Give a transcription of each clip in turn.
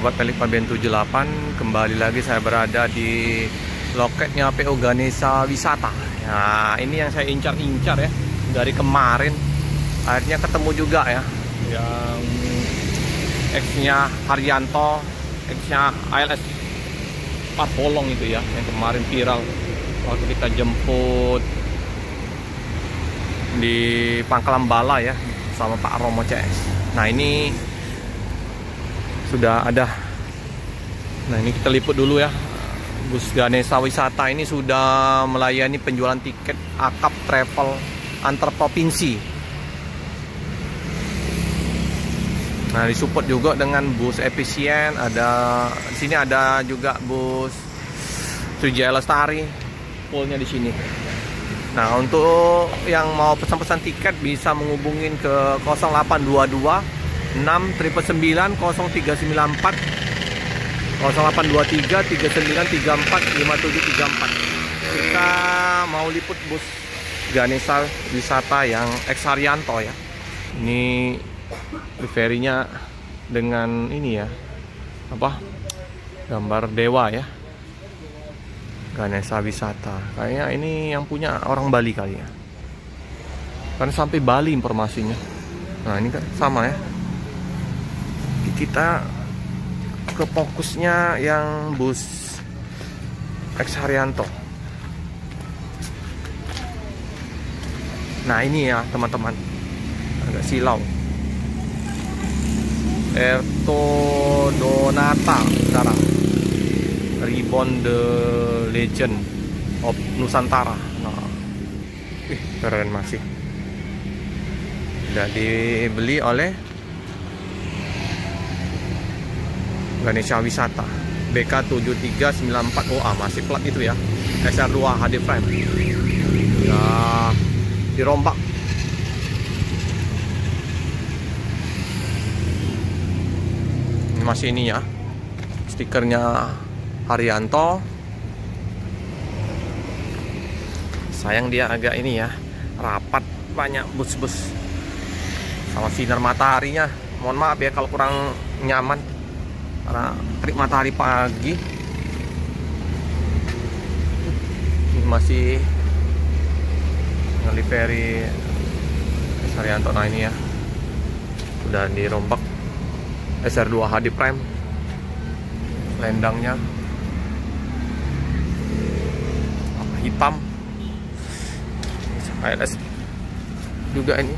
sahabat Pelik Paben 78, kembali lagi saya berada di loketnya PO Ganesha Wisata. Nah, ini yang saya incar-incar ya dari kemarin. Akhirnya ketemu juga ya, yang X-nya Haryanto, X-nya ALS Patbolong itu ya, yang kemarin viral waktu kita jemput di Pangkalan Bala ya sama Pak Romo CS. Nah, ini sudah ada. Nah, ini kita liput dulu ya. Bus Ganesha Wisata ini sudah melayani penjualan tiket akap travel antar provinsi. Nah, disupport juga dengan bus efisien. Ada di sini ada juga bus Sriwijaya Lestari, fullnya di sini. Nah, untuk yang mau pesan-pesan tiket bisa menghubungin ke 0822 699 0394 0823 3934 5734. Kita mau liput bus Ganesha Wisata yang X Haryanto ya. Ini liverinya dengan ini ya, apa, gambar dewa ya, Ganesha Wisata. Kayaknya ini yang punya orang Bali kali ya, kan sampai Bali informasinya. Nah, ini kan sama ya, kita ke fokusnya yang bus X Haryanto. Nah, ini ya teman-teman, agak silau. Erto Donata sekarang Reborn the Legend of Nusantara. Nah, keren masih. Sudah dibeli oleh Ganesha Wisata BK7394OA, masih plat itu ya, SR2 HD frame. Nah, dirombak. Ini masih ini ya, stikernya Haryanto. Sayang dia agak ini ya, rapat, banyak bus-bus sama sinar mataharinya. Mohon maaf ya kalau kurang nyaman karena terik matahari pagi. Ini masih ngeliveri Haryanto. Nah, ini ya udah dirombak, SR2 HD Prime, lendangnya hitam, ALS juga ini.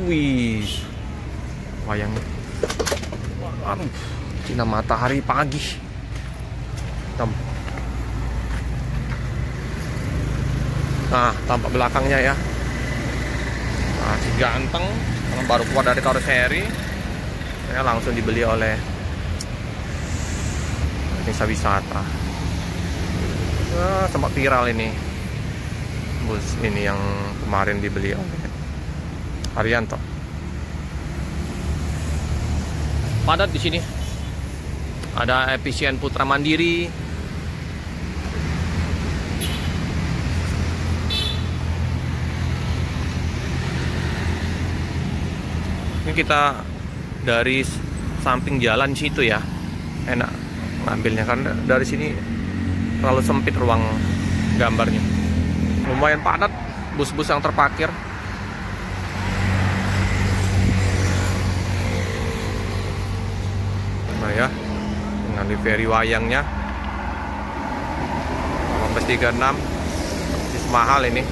Wih, wayangnya sinar matahari pagi hitam. Nah, tampak belakangnya ya, masih ganteng, baru keluar dari karoseri ya, langsung dibeli oleh Ganesha Wisata. Sempat viral ini bus ini yang kemarin dibeli oleh Haryanto. Padat di sini. Ada efisien Putra Mandiri. Ini kita dari samping jalan situ ya, enak ngambilnya karena dari sini terlalu sempit ruang gambarnya. Lumayan padat bus-bus yang terparkir. Nah ya, dengan livery wayangnya 1836, masih mahal ini.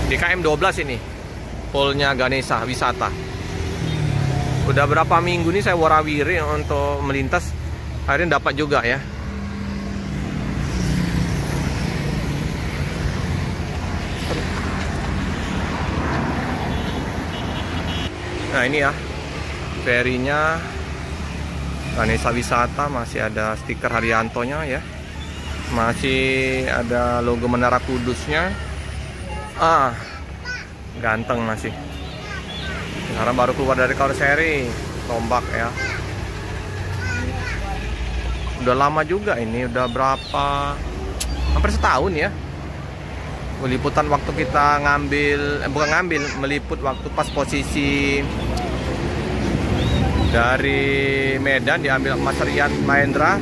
Di KM 12 ini fullnya Ganesha Wisata. Udah berapa minggu nih saya warawiri untuk melintas, akhirnya dapat juga ya. Nah, ini ya ferinya Ganesha Wisata, masih ada stiker Haryantonya ya, masih ada logo Menara Kudusnya. Ganteng masih. Sekarang baru keluar dari karoseri, tombak ya. Udah lama juga ini, udah berapa, hampir setahun ya Liputan waktu kita ngambil, bukan ngambil, meliput waktu pas posisi dari Medan diambil Mas Rian Mahendra.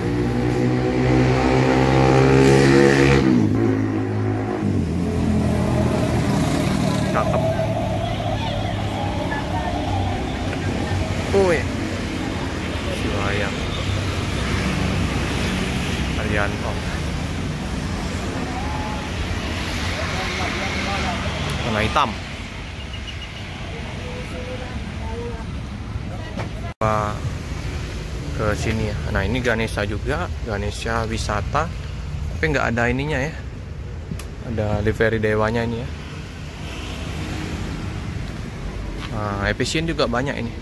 Cakep. Wih, si wayang Arianto. Warna hitam. Ke sini ya. Nah, ini Ganesha juga, Ganesha wisata. Tapi nggak ada ininya ya. Ada livery dewanya ini ya. Nah, efisien juga banyak ini.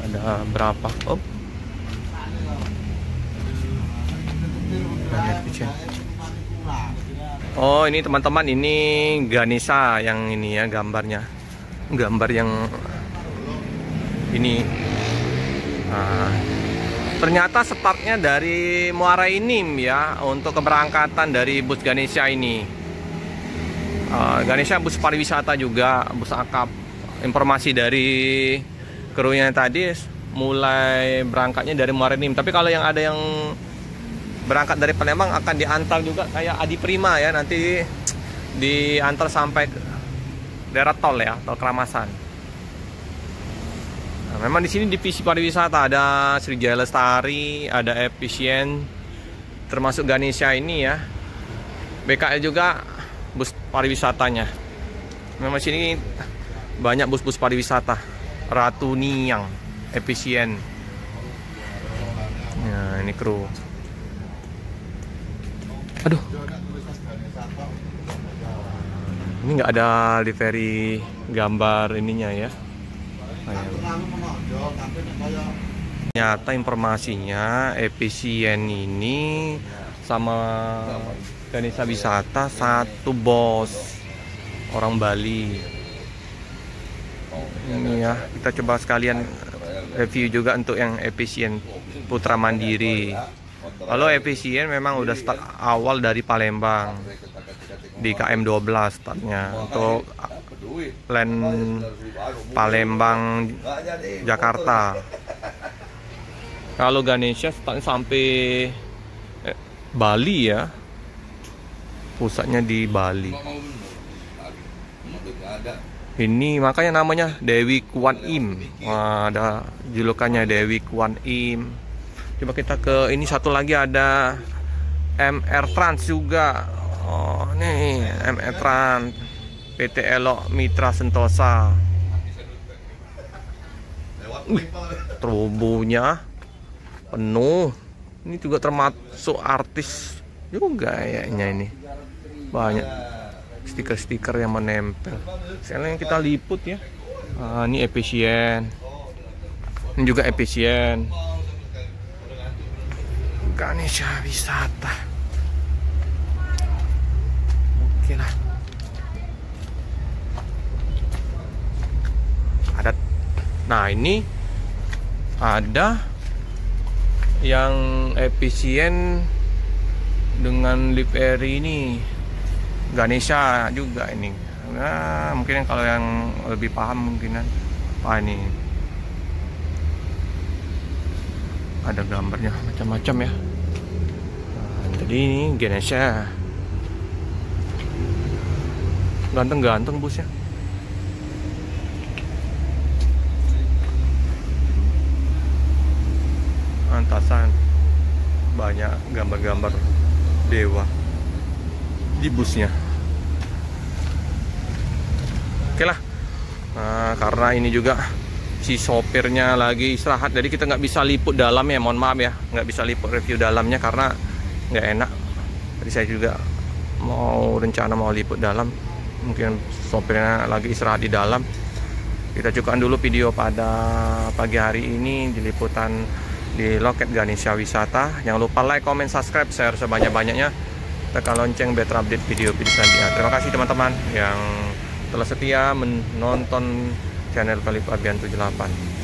Ada berapa? Oh. Oh, ini teman-teman, ini Ganesha yang ini ya gambarnya. Gambar yang ini. Nah, ternyata startnya dari Muara Enim ya untuk keberangkatan dari bus Ganesha ini. Ganesha bus pariwisata juga, bus akap. Informasi dari krunya tadi mulai berangkatnya dari Muara Enim. Tapi kalau yang ada yang berangkat dari Palembang akan diantar juga kayak Adi Prima ya, nanti diantar sampai daerah tol ya, tol Keramasan. Nah, memang di sini divisi pariwisata ada Sriwijaya Lestari, ada Efisien, termasuk Ganesha ini ya. BKL juga bus pariwisatanya. Memang sini banyak bus-bus pariwisata. Ratu Niang, Efisien. Nah, ini kru. Aduh. Ini nggak ada livery gambar ininya ya. Ternyata informasinya Efisien ini sama Ganesha Wisata satu bos, orang Bali. Ini ya, kita coba sekalian review juga untuk yang Efisien Putra Mandiri. Kalau Efisien memang udah start awal dari Palembang di KM12 startnya untuk plan Palembang Jakarta. Kalau Ganesha startnya sampai Bali ya, pusatnya di Bali. Ini makanya namanya Dewi Kuan Im. Wah, ada julukannya Dewi Kuan Im. Coba kita ke ini satu lagi, ada MR Trans juga. Oh, nih MR Trans, PT Elok Mitra Sentosa. Turbonya penuh. Ini juga termasuk artis juga kayaknya ini. Banyak stiker-stiker yang menempel. Sekarang yang kita liput ya. Ini Efisien. Ini juga Efisien. Ganesha Wisata. Oke lah. Ada. Nah, ini ada yang Efisien dengan livery ini. Ganesha juga ini. Nah, mungkin kalau yang lebih paham mungkinan ini ada gambarnya macam-macam ya. Nah, jadi ini Ganesha ganteng-ganteng busnya. Antasan banyak gambar-gambar dewa di busnya. Oke lah. Nah, karena ini juga si sopirnya lagi istirahat, jadi kita nggak bisa liput dalam ya, mohon maaf ya, nggak bisa liput review dalamnya karena nggak enak. Jadi saya juga rencana mau liput dalam, mungkin sopirnya lagi istirahat di dalam. Kita cukupkan dulu video pada pagi hari ini di liputan di loket Ganesha Wisata. Jangan lupa like, comment, subscribe, share sebanyak-banyaknya, tekan lonceng biar terupdate video-video selanjutnya. Terima kasih teman-teman yang telah setia menonton channel Khalif Fabian 78.